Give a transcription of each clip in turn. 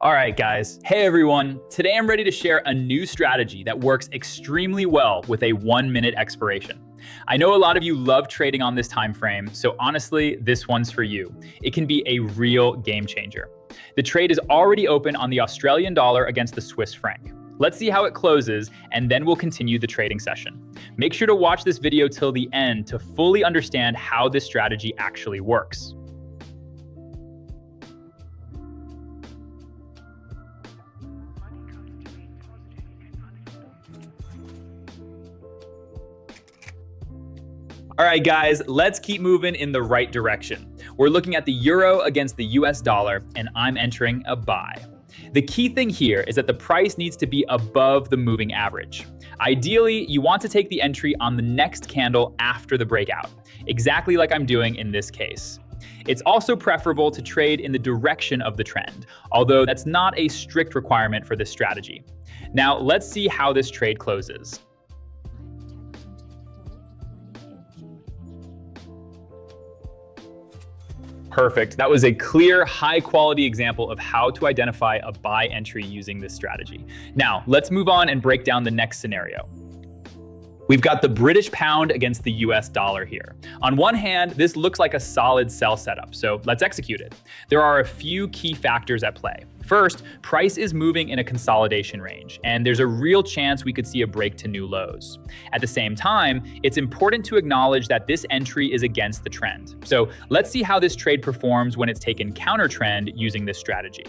All right, guys. Hey, everyone. Today I'm ready to share a new strategy that works extremely well with a 1-minute expiration. I know a lot of you love trading on this time frame, so honestly, this one's for you. It can be a real game changer. The trade is already open on the Australian dollar against the Swiss franc. Let's see how it closes, and then we'll continue the trading session. Make sure to watch this video till the end to fully understand how this strategy actually works. All right, guys, let's keep moving in the right direction. We're looking at the euro against the US dollar, and I'm entering a buy. The key thing here is that the price needs to be above the moving average. Ideally, you want to take the entry on the next candle after the breakout, exactly like I'm doing in this case. It's also preferable to trade in the direction of the trend, although that's not a strict requirement for this strategy. Now, let's see how this trade closes. Perfect. That was a clear, high-quality example of how to identify a buy entry using this strategy. Now, let's move on and break down the next scenario. We've got the British pound against the US dollar here. On one hand, this looks like a solid sell setup, so let's execute it. There are a few key factors at play. First, price is moving in a consolidation range, and there's a real chance we could see a break to new lows. At the same time, it's important to acknowledge that this entry is against the trend. So let's see how this trade performs when it's taken counter trend using this strategy.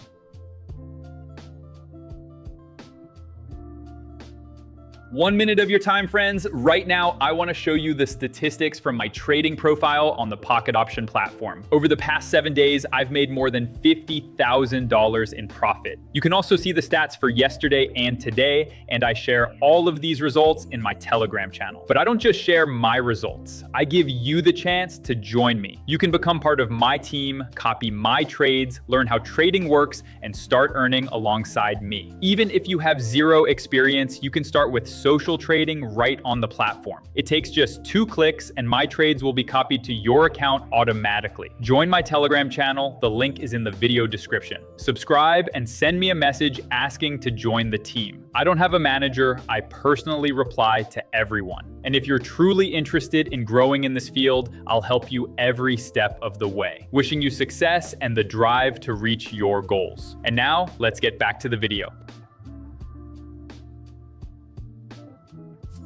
1 minute of your time, friends. Right now, I want to show you the statistics from my trading profile on the Pocket Option platform. Over the past 7 days, I've made more than $50,000 in profit. You can also see the stats for yesterday and today, and I share all of these results in my Telegram channel. But I don't just share my results. I give you the chance to join me. You can become part of my team, copy my trades, learn how trading works, and start earning alongside me. Even if you have zero experience, you can start with social trading right on the platform. It takes just 2 clicks and my trades will be copied to your account automatically. Join my Telegram channel. The link is in the video description. Subscribe and send me a message asking to join the team. I don't have a manager. I personally reply to everyone. And if you're truly interested in growing in this field, I'll help you every step of the way. Wishing you success and the drive to reach your goals. And now let's get back to the video.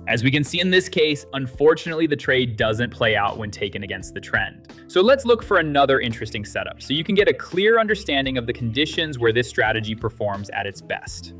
As we can see in this case, unfortunately, the trade doesn't play out when taken against the trend. So let's look for another interesting setup so you can get a clear understanding of the conditions where this strategy performs at its best.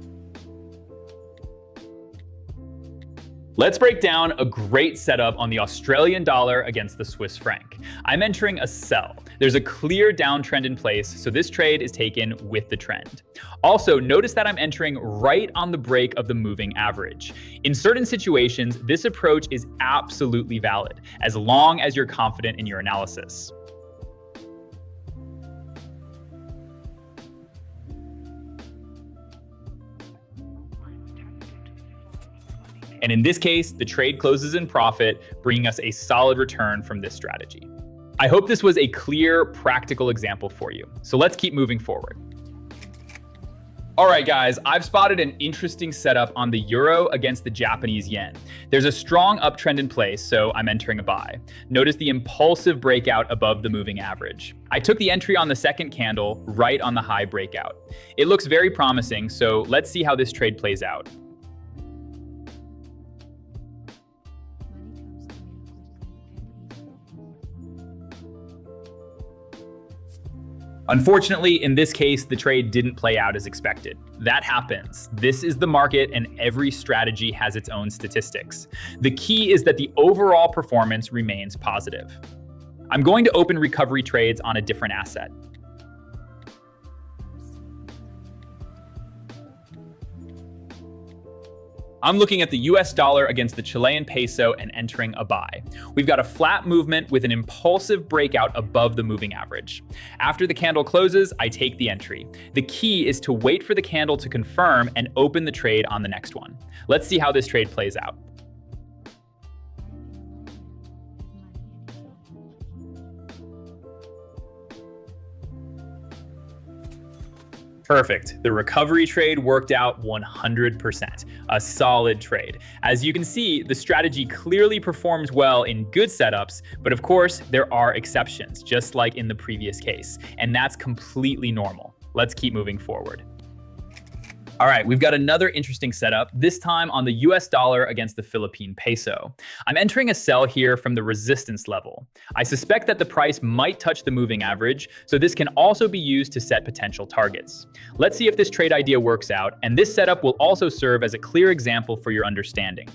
Let's break down a great setup on the Australian dollar against the Swiss franc. I'm entering a sell. There's a clear downtrend in place, so this trade is taken with the trend. Also, notice that I'm entering right on the break of the moving average. In certain situations, this approach is absolutely valid, as long as you're confident in your analysis. And in this case, the trade closes in profit, bringing us a solid return from this strategy. I hope this was a clear, practical example for you. So let's keep moving forward. All right, guys, I've spotted an interesting setup on the euro against the Japanese yen. There's a strong uptrend in place, so I'm entering a buy. Notice the impulsive breakout above the moving average. I took the entry on the second candle right on the high breakout. It looks very promising, so let's see how this trade plays out. Unfortunately, in this case, the trade didn't play out as expected. That happens. This is the market and every strategy has its own statistics. The key is that the overall performance remains positive. I'm going to open recovery trades on a different asset. I'm looking at the US dollar against the Chilean peso and entering a buy. We've got a flat movement with an impulsive breakout above the moving average. After the candle closes, I take the entry. The key is to wait for the candle to confirm and open the trade on the next one. Let's see how this trade plays out. Perfect. The recovery trade worked out 100%. A solid trade. As you can see, the strategy clearly performs well in good setups, but of course, there are exceptions, just like in the previous case, and that's completely normal. Let's keep moving forward. All right, we've got another interesting setup, this time on the US dollar against the Philippine peso. I'm entering a sell here from the resistance level. I suspect that the price might touch the moving average, so this can also be used to set potential targets. Let's see if this trade idea works out, and this setup will also serve as a clear example for your understanding.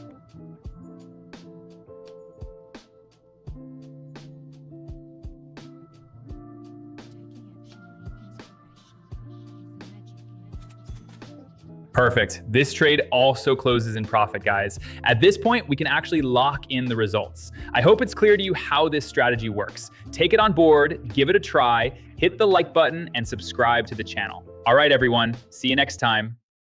Perfect. This trade also closes in profit, guys. At this point, we can actually lock in the results. I hope it's clear to you how this strategy works. Take it on board, give it a try, hit the like button, and subscribe to the channel. All right, everyone. See you next time.